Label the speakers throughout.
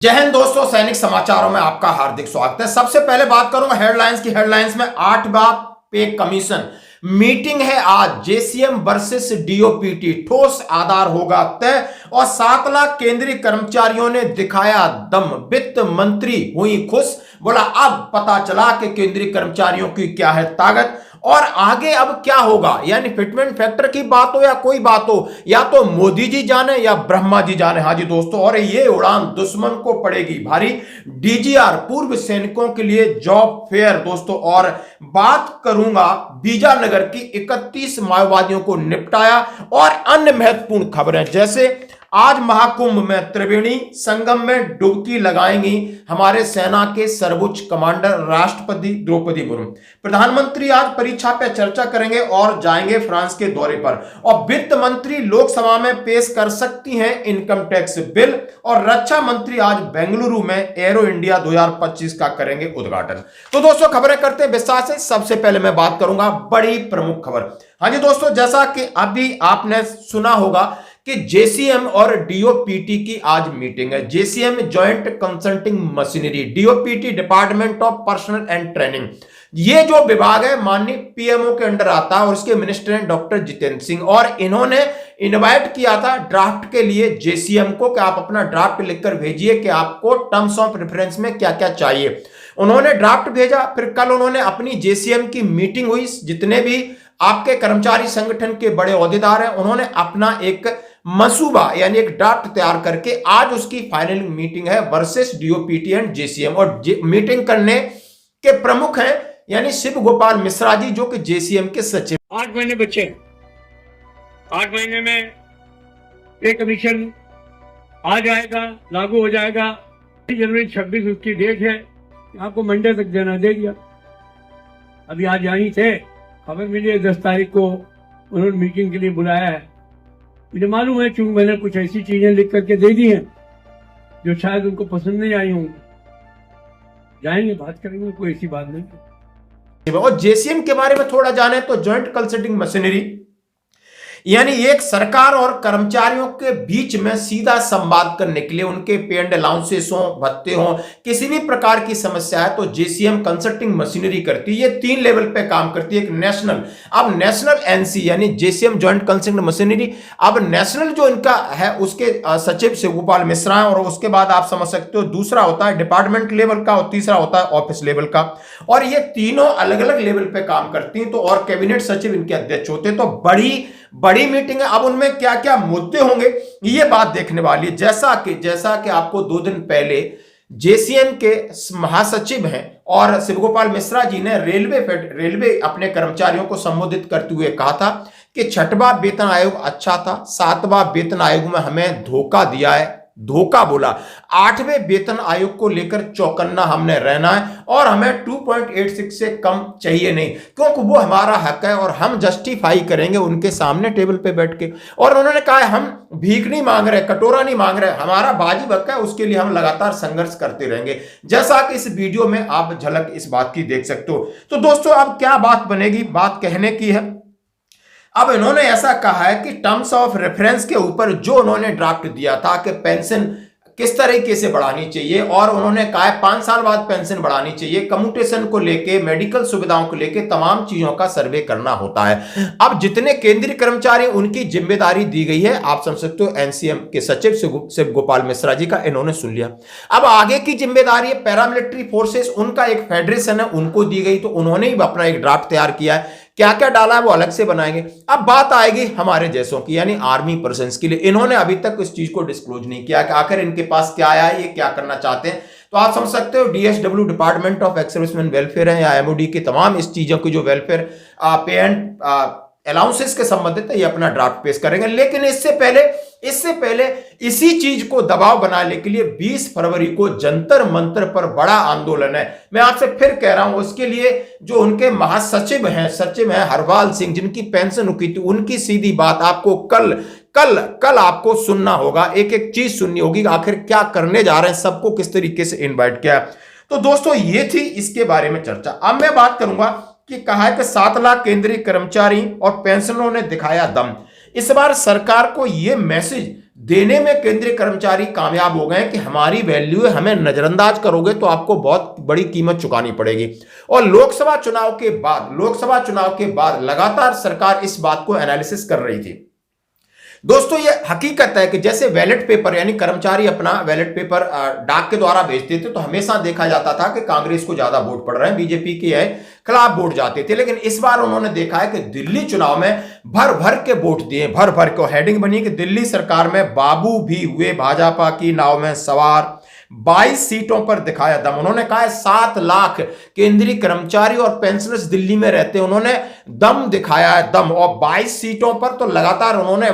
Speaker 1: जय हिंद दोस्तों, सैनिक समाचारों में आपका हार्दिक स्वागत है। सबसे पहले बात करूंगा हेडलाइंस की। हेडलाइंस में 8 बार पे कमीशन मीटिंग है आज। जेसीएम वर्सेस डीओपीटी ठोस आधार होगा तय और 7 लाख केंद्रीय कर्मचारियों ने दिखाया दम। वित्त मंत्री हुई खुश, बोला अब पता चला कि केंद्रीय कर्मचारियों की क्या है ताकत और आगे अब क्या होगा। यानी फिटमेंट फैक्टर की बात हो या कोई बात हो, या तो मोदी जी जाने या ब्रह्मा जी जाने। हाँ जी दोस्तों, और ये उड़ान दुश्मन को पड़ेगी भारी। डीजीआर पूर्व सैनिकों के लिए जॉब फेयर दोस्तों। और बात करूंगा बीजानगर की 31 माओवादियों को निपटाया और अन्य महत्वपूर्ण खबरें, जैसे आज महाकुंभ में त्रिवेणी संगम में डुबकी लगाएंगी हमारे सेना के सर्वोच्च कमांडर राष्ट्रपति द्रौपदी मुर्मू। प्रधानमंत्री आज परीक्षा पे चर्चा करेंगे और जाएंगे फ्रांस के दौरे पर। और वित्त मंत्री लोकसभा में पेश कर सकती हैं इनकम टैक्स बिल। और रक्षा मंत्री आज बेंगलुरु में एरो इंडिया 2025 का करेंगे उद्घाटन। तो दोस्तों खबरें करते हैं विस्तार से। सबसे पहले मैं बात करूंगा बड़ी प्रमुख खबर। हाँ जी दोस्तों, जैसा कि अभी आपने सुना होगा कि जेसीएम और डीओपीटी की आज मीटिंग है। JCM joint consulting machinery, DOPT department of personal and training. ये जो विभाग है माननीय पीएमओ के अंडर आता है और इसके मिनिस्टर हैं डॉक्टर जितेंद्र सिंह। और इन्होंने इनवाइट किया था ड्राफ्ट के लिए जेसीएम को कि आप अपना ड्राफ्ट लिखकर भेजिए कि आपको टर्म्स ऑफ रेफरेंस में क्या क्या चाहिए। उन्होंने ड्राफ्ट भेजा, फिर कल उन्होंने अपनी जेसीएम की मीटिंग हुई। जितने भी आपके कर्मचारी संगठन के बड़े ओहदेदार हैं उन्होंने अपना एक मसूबा यानी एक ड्राफ्ट तैयार करके आज उसकी फाइनल मीटिंग है वर्सेस डीओपीटी एंड जेसीएम। और मीटिंग करने के प्रमुख हैं यानी शिव गोपाल मिश्रा जी, जो कि जेसीएम के सचिव।
Speaker 2: 8 महीने बच्चे, 8 महीने में पे कमीशन आ जाएगा, लागू हो जाएगा। जनवरी 26 उसकी डेट है, आपको मंडे तक देना दे दिया। अभी आज यहीं थे, खबर मिली है 10 तारीख को उन्होंने मीटिंग के लिए बुलाया है। मुझे मालूम है क्योंकि मैंने कुछ ऐसी चीजें लिख करके दे दी हैं जो शायद उनको पसंद नहीं आई होंगी। जाएंगे, बात करेंगे, कोई ऐसी बात नहीं।
Speaker 1: और जेसीएम के बारे में थोड़ा जाने तो जॉइंट कंसल्टिंग मशीनरी यानी एक सरकार और कर्मचारियों के बीच में सीधा संवाद करने के लिए, उनके पे एंड अलाउंसेस हो, भत्ते हो, किसी भी प्रकार की समस्या है तो जेसीएम कंसल्टिंग मशीनरी करती है। ये 3 लेवल पे काम करती है। एक नेशनल, अब नेशनल एनसी यानी जेसीएम जॉइंट कंसल्टिंग मशीनरी। अब नेशनल जो इनका है उसके सचिव शिव गोपाल मिश्रा है। और उसके बाद आप समझ सकते हो दूसरा होता है डिपार्टमेंट लेवल का और तीसरा होता है ऑफिस लेवल का। और ये तीनों अलग अलग लेवल पे काम करती हैं। तो और कैबिनेट सचिव इनके अध्यक्ष होते हैं। तो बड़ी मीटिंग है। अब उनमें क्या क्या मुद्दे होंगे ये बात देखने वाली है। जैसा कि आपको 2 दिन पहले जेसीएम के महासचिव हैं और शिवगोपाल मिश्रा जी ने रेलवे अपने कर्मचारियों को संबोधित करते हुए कहा था कि 6वां वेतन आयोग अच्छा था, 7वां वेतन आयोग में हमें धोखा दिया है, धोखा बोला। 8वें वेतन आयोग को लेकर चौकन्ना हमने रहना है और हमें 2.86 से कम चाहिए नहीं, क्योंकि वो हमारा हक है और हम जस्टिफाई करेंगे उनके सामने टेबल पे बैठ के। और उन्होंने कहा हम भीख नहीं मांग रहे, कटोरा नहीं मांग रहे, हमारा वाजिब हक है, उसके लिए हम लगातार संघर्ष करते रहेंगे। जैसा कि इस वीडियो में आप झलक इस बात की देख सकते हो। तो दोस्तों अब क्या बात बनेगी, बात कहने की है। अब इन्होंने ऐसा कहा है कि टर्म्स ऑफ रेफरेंस के ऊपर जो उन्होंने ड्राफ्ट दिया था कि पेंशन किस तरीके से बढ़ानी चाहिए, और उन्होंने कहा है 5 साल बाद पेंशन बढ़ानी चाहिए, कम्यूटेशन को लेके, मेडिकल सुविधाओं को लेके तमाम चीजों का सर्वे करना होता है। अब जितने केंद्रीय कर्मचारी उनकी जिम्मेदारी दी गई है, आप समझ सकते हो एनसीएम के सचिव शिव गोपाल मिश्रा जी का इन्होंने सुन लिया। अब आगे की जिम्मेदारी पैरामिलिट्री फोर्सेस, उनका एक फेडरेशन है, उनको दी गई। तो उन्होंने ही अपना एक ड्राफ्ट तैयार किया है, क्या क्या डाला है वो अलग से बनाएंगे। अब बात आएगी हमारे जैसों की यानी आर्मी पर्सन्स के लिए। इन्होंने अभी तक इस चीज को डिस्क्लोज नहीं किया कि आखिर इनके पास क्या आया है, ये क्या करना चाहते हैं। तो आप समझ सकते हो DSW department of ex serviceman welfare है या एमओडी के तमाम इस चीजों की जो वेलफेयर पे एंड अलाउंसेस के संबंधित है, ये अपना ड्राफ्ट पेश करेंगे। लेकिन इससे पहले इसी चीज को दबाव बनाने के लिए 20 फरवरी को जंतर मंतर पर बड़ा आंदोलन है। मैं आपसे फिर कह रहा हूं, उसके लिए जो उनके महासचिव हैं हरवाल सिंह, जिनकी पेंशन रुकी थी, उनकी सीधी बात आपको कल आपको सुनना होगा। एक एक चीज सुननी होगी, आखिर क्या करने जा रहे हैं, सबको किस तरीके से इन्वाइट किया। तो दोस्तों ये थी इसके बारे में चर्चा। अब मैं बात करूंगा कि कहा है कि 7 लाख केंद्रीय कर्मचारी और पेंशनरों ने दिखाया दम। इस बार सरकार को यह मैसेज देने में केंद्रीय कर्मचारी कामयाब हो गए कि हमारी वैल्यू है, हमें नजरअंदाज करोगे तो आपको बहुत बड़ी कीमत चुकानी पड़ेगी। और लोकसभा चुनाव के बाद लगातार सरकार इस बात को एनालिसिस कर रही थी। दोस्तों ये हकीकत है कि जैसे बैलेट पेपर यानी कर्मचारी अपना बैलेट पेपर डाक के द्वारा भेजते थे तो हमेशा देखा जाता था कि कांग्रेस को ज्यादा वोट पड़ रहे हैं, बीजेपी के खिलाफ वोट जाते थे। लेकिन इस बार उन्होंने देखा है कि दिल्ली चुनाव में भर भर के वोट दिए, भर भर के। हेडिंग बनी कि दिल्ली सरकार में बाबू भी हुए भाजपा की नाव में सवार, 22 सीटों पर दिखाया दम। उन्होंने कहा 7 लाख केंद्रीय कर्मचारी और पेंशनर्स दिल्ली में रहते हैं, उन्होंने दम दिखाया है, दम। और 22 सीटों पर तो लगातार उन्होंने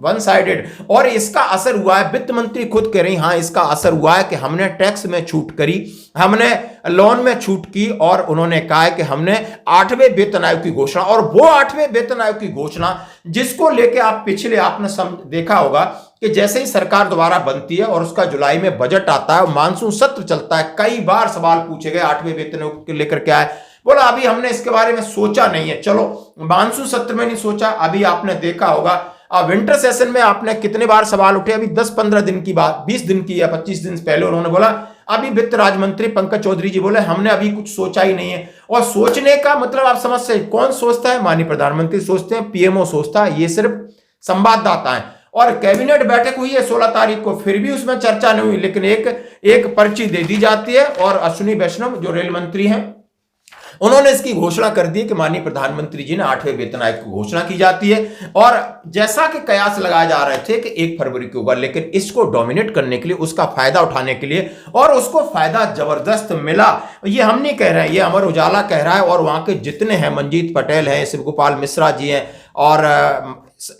Speaker 1: वन साइडेड, और इसका असर हुआ है। वित्त मंत्री खुद कह रही हां इसका असर हुआ है कि हमने टैक्स में छूट करी, हमने लोन में छूट की, और उन्होंने कहा है कि हमने 8वें वेतन आयोग की घोषणा, और वो 8वें वेतन आयोग की घोषणा जिसको लेके आप पिछले आपने देखा होगा कि जैसे ही सरकार दोबारा बनती है और उसका जुलाई में बजट आता है, मानसून सत्र चलता है, कई बार सवाल पूछे गए 8वें वेतन आयोग को लेकर क्या है। बोला अभी हमने इसके बारे में सोचा नहीं है। चलो मानसून सत्र में नहीं सोचा, अभी आपने देखा होगा विंटर सेशन में आपने कितने बार सवाल उठे। अभी 10-15 दिन की बात, 20 दिन की या 25 दिन पहले उन्होंने बोला, अभी वित्त राज्य मंत्री पंकज चौधरी जी बोले हमने अभी कुछ सोचा ही नहीं है। और सोचने का मतलब आप समझ सकते, कौन सोचता है? माननीय प्रधानमंत्री सोचते हैं, पीएमओ सोचता है, ये सिर्फ संवाददाता है। और कैबिनेट बैठक हुई है 16 तारीख को, फिर भी उसमें चर्चा नहीं हुई। लेकिन एक पर्ची दे दी जाती है और अश्विनी वैष्णव जो रेल मंत्री हैं उन्होंने इसकी घोषणा कर दी कि माननीय प्रधानमंत्री जी ने 8वें वेतन आयोग की घोषणा की जाती है। और जैसा कि कयास लगाए जा रहे थे कि 1 फरवरी को होगा, लेकिन इसको डोमिनेट करने के लिए, उसका फायदा उठाने के लिए, और उसको फायदा जबरदस्त मिला। ये हम नहीं कह रहे हैं, ये अमर उजाला कह रहा है। और वहां के जितने हैं, मंजीत पटेल हैं, शिवगोपाल मिश्रा जी हैं, और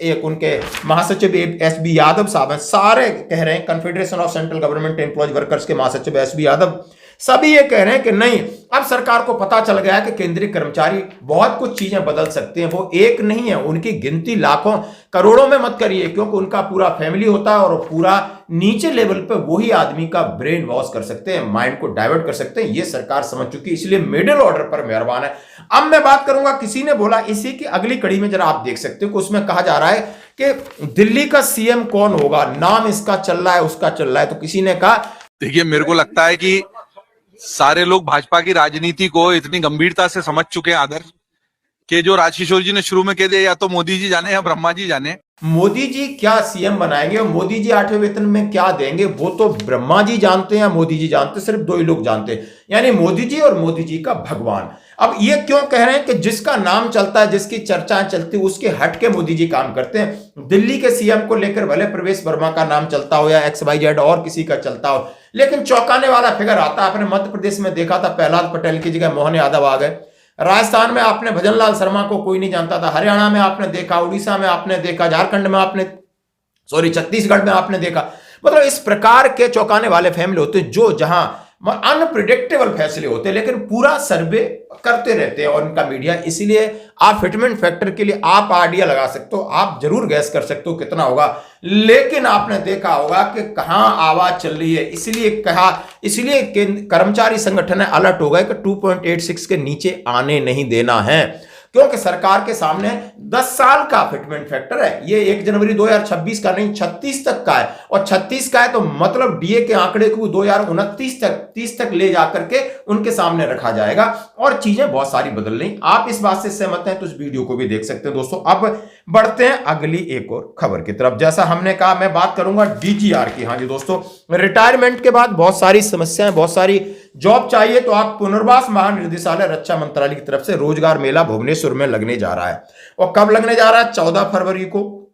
Speaker 1: एक उनके महासचिव एसबी यादव साहब हैं, सारे कह रहे हैं, confederation of central government employees workers के महासचिव एसबी यादव, सभी ये कह रहे हैं कि नहीं, अब सरकार को पता चल गया कि केंद्रीय कर्मचारी बहुत कुछ चीजें बदल सकते हैं। वो एक नहीं है, उनकी गिनती लाखों करोड़ों में मत करिए, क्योंकि उनका पूरा फैमिली होता है और पूरा नीचे लेवल पे वही आदमी का ब्रेन वॉश कर सकते हैं, माइंड को डाइवर्ट कर सकते हैं। ये सरकार समझ चुकी है, इसलिए मिडिल ऑर्डर पर मेहरबान है। अब मैं बात करूंगा, किसी ने बोला, इसी की अगली कड़ी में जरा आप देख सकते हो कि उसमें कहा जा रहा है कि दिल्ली का सीएम कौन होगा, नाम इसका चल रहा है, उसका चल रहा है। तो किसी ने कहा,
Speaker 3: देखिए मेरे को लगता है कि सारे लोग भाजपा की राजनीति को इतनी गंभीरता से समझ चुके हैं आदर्श, कि जो राजकिशोर जी ने शुरू में कह दिया, या तो मोदी जी जाने या ब्रह्मा जी जाने।
Speaker 1: मोदी जी क्या सीएम बनाएंगे और मोदी जी 8वें वेतन में क्या देंगे, वो तो ब्रह्मा जी जानते हैं या मोदी जी जानते हैं, सिर्फ 2 ही लोग जानते हैं, यानी मोदी जी और मोदी जी का भगवान। अब ये क्यों कह रहे हैं कि जिसका नाम चलता है, जिसकी चर्चाएं चलती है, उसके हट के मोदी जी काम करते हैं। दिल्ली के सीएम को लेकर भले प्रवेश वर्मा का नाम चलता हो या XYZ और किसी का चलता हो, लेकिन चौंकाने वाला फिगर आता है। आपने मध्य प्रदेश में देखा था, प्रहलाद पटेल की जगह मोहन यादव आ गए। राजस्थान में आपने भजनलाल शर्मा को कोई नहीं जानता था, हरियाणा में आपने देखा, उड़ीसा में आपने देखा, झारखंड में आपने, छत्तीसगढ़ में आपने देखा। मतलब इस प्रकार के चौंकाने वाले फैमिली होते हैं जो जहां अनप्रिडिक्टेबल फैसले होते हैं, लेकिन पूरा सर्वे करते रहते हैं और इनका मीडिया। इसीलिए आप फिटमेंट फैक्टर के लिए आप आइडिया लगा सकते हो, आप जरूर गैस कर सकते हो कितना होगा, लेकिन आपने देखा होगा कि कहां आवाज चल रही है। इसलिए कर्मचारी संगठन अलर्ट हो गए कि 2.86 के नीचे आने नहीं देना है, क्योंकि सरकार के सामने 10 साल का फिटमेंट फैक्टर है। ये 1 जनवरी 2026 का नहीं, 36 तक का है। और 36 का है तो मतलब डीए के आंकड़े को 2029 तक, 30 तक ले जाकर के उनके सामने रखा जाएगा और चीजें बहुत सारी बदल रही। आप इस बात से सहमत हैं तो इस वीडियो को भी देख सकते हैं। दोस्तों अब बढ़ते हैं अगली एक और खबर की तरफ। जैसा हमने कहा, मैं बात करूंगा डीजीआर की। हाँ जी दोस्तों, रिटायरमेंट के बाद बहुत सारी समस्याएं, बहुत सारी जॉब चाहिए, तो आप पुनर्वास महानिदेशालय रक्षा मंत्रालय की तरफ से रोजगार मेला भुवनेश्वर में लगने जा रहा है। और कब लगने जा रहा है? 14 फरवरी को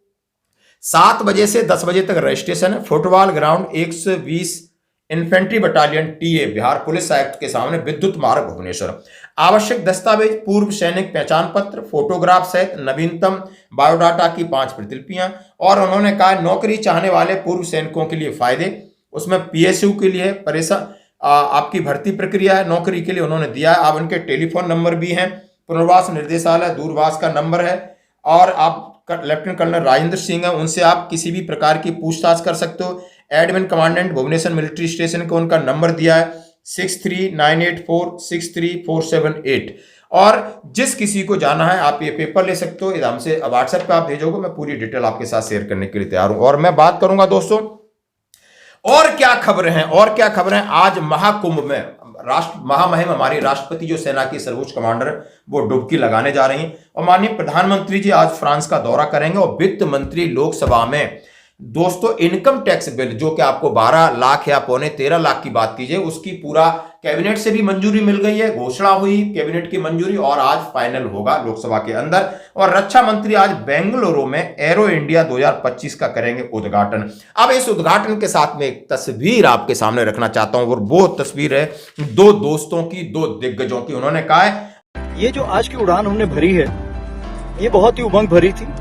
Speaker 1: 7 बजे से 10 बजे तक रजिस्ट्रेशन है। Football ground 120 infantry battalion TA Bihar police आयुक्त के सामने, विद्युत मार्ग भुवनेश्वर। आवश्यक दस्तावेज, पूर्व सैनिक पहचान पत्र, फोटोग्राफ सहित नवीनतम बायोडाटा की 5 प्रतिलिपियां। और उन्होंने कहा नौकरी चाहने वाले पूर्व सैनिकों के लिए फायदे, उसमें PSU के लिए परेशान आपकी भर्ती प्रक्रिया है, नौकरी के लिए उन्होंने दिया है। आप उनके टेलीफोन नंबर भी हैं, पुनर्वास निर्देशालय दूरभाष का नंबर है, और आप लेफ्टिनेंट कर्नल राजेंद्र सिंह हैं, उनसे आप किसी भी प्रकार की पूछताछ कर सकते हो। Admin commandant Bhubaneswar military station को उनका नंबर दिया है 6398463478। और जिस किसी को जाना है आप ये पेपर ले सकते हो, ये हमसे व्हाट्सएप पे आप भेजोगे, मैं पूरी डिटेल आपके साथ शेयर करने के लिए तैयार हूं। और मैं बात करूंगा दोस्तों और क्या खबरें हैं, और क्या खबरें। आज महाकुंभ में महामहिम हमारी राष्ट्रपति जो सेना की सर्वोच्च कमांडर है वो डुबकी लगाने जा रही हैं। और माननीय प्रधानमंत्री जी आज फ्रांस का दौरा करेंगे। और वित्त मंत्री लोकसभा में दोस्तों इनकम टैक्स बिल जो कि आपको 12 लाख या पौने 13 लाख की बात कीजिए, उसकी पूरा कैबिनेट से भी मंजूरी मिल गई है, घोषणा हुई कैबिनेट की मंजूरी और आज फाइनल होगा लोकसभा के अंदर। और रक्षा मंत्री आज बेंगलुरु में एरो इंडिया 2025 का करेंगे उद्घाटन। अब इस उद्घाटन के साथ में एक तस्वीर आपके सामने रखना चाहता हूं और वो तस्वीर है दो दोस्तों की, दो दिग्गजों की। उन्होंने कहा है
Speaker 4: ये जो आज की उड़ान हमने भरी है ये बहुत ही उमंग भरी थी।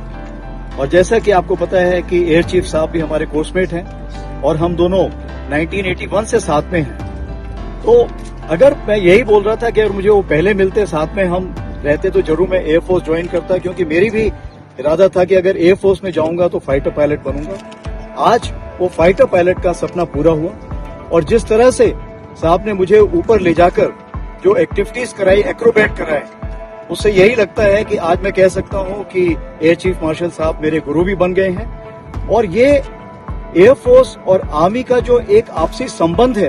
Speaker 4: और जैसा कि आपको पता है कि एयर चीफ साहब भी हमारे कोर्समेट हैं और हम दोनों 1981 से साथ में हैं। तो अगर मैं यही बोल रहा था कि अगर मुझे वो पहले मिलते, साथ में हम रहते, तो जरूर मैं एयरफोर्स ज्वाइन करता, क्योंकि मेरी भी इरादा था कि अगर एयरफोर्स में जाऊंगा तो फाइटर पायलट बनूंगा। आज वो फाइटर पायलट का सपना पूरा हुआ। और जिस तरह से साहब ने मुझे ऊपर ले जाकर जो एक्टिविटीज कराई, एक्रोबैट कराए, उससे यही लगता है कि आज मैं कह सकता हूं कि एयर चीफ मार्शल साहब मेरे गुरु भी बन गए हैं। और ये एयरफोर्स और आर्मी का जो एक आपसी संबंध है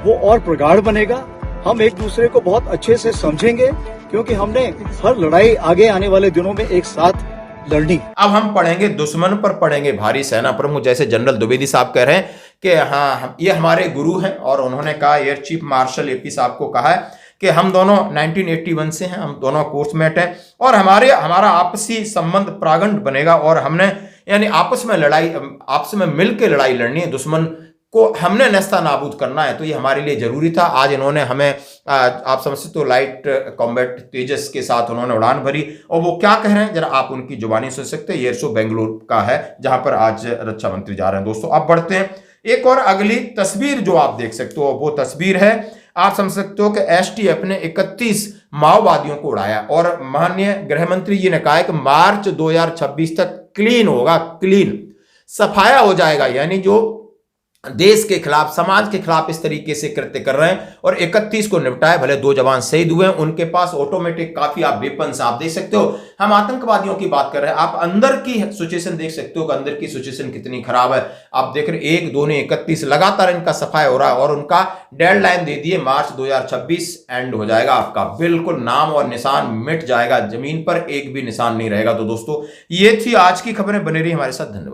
Speaker 4: वो और प्रगाढ़ बनेगा। हम एक दूसरे को बहुत अच्छे से समझेंगे, क्योंकि हमने हर लड़ाई आगे आने वाले दिनों में एक साथ लड़नी।
Speaker 1: अब हम पढ़ेंगे दुश्मन पर पढ़ेंगे भारी, सेना प्रमुख जैसे जनरल द्विवेदी साहब कह रहे हैं कि हाँ ये हमारे गुरु हैं। और उन्होंने कहा, एयर चीफ मार्शल एपी साहब को कहा है कि हम दोनों 1981 से हैं, हम दोनों कोर्समेट हैं और हमारा आपसी संबंध प्रागंड बनेगा। और हमने यानी आपस में मिलकर लड़ाई लड़नी है, दुश्मन को हमने नेस्ता नाबूद करना है। तो ये हमारे लिए जरूरी था। आज इन्होंने हमें आप समझ सकते हो लाइट कॉम्बैट तेजस के साथ उन्होंने उड़ान भरी। और वो क्या कह रहे हैं जरा आप उनकी जुबानी सुन सकते हैं। एयर शो बेंगलुरु का है जहां पर आज रक्षा मंत्री जा रहे हैं। दोस्तों अब बढ़ते हैं, एक और अगली तस्वीर जो आप देख सकते हो वो तस्वीर है, आप समझ सकते हो कि एसटीएफ ने 31 माओवादियों को उड़ाया। और माननीय गृह मंत्री जी ने कहा है कि मार्च 2026 तक क्लीन होगा, क्लीन सफाया हो जाएगा। यानी जो देश के खिलाफ, समाज के खिलाफ इस तरीके से कृत्य कर रहे हैं और 31 को निपटाए। भले 2 जवान शहीद हुए हैं, उनके पास ऑटोमेटिक काफी आप वेपन्स आप देख सकते हो। हम आतंकवादियों की बात कर रहे हैं, आप अंदर की सिचुएशन देख सकते हो कि अंदर की सिचुएशन कितनी खराब है। आप देख रहे 1, 2 ने 31 लगातार इनका सफाया हो रहा है। और उनका डेडलाइन दे दिए, मार्च 2026 एंड हो जाएगा आपका, बिल्कुल नाम और निशान मिट जाएगा, जमीन पर एक भी निशान नहीं रहेगा। तो दोस्तों ये थी आज की खबरें, बने रही हमारे साथ, धन्यवाद।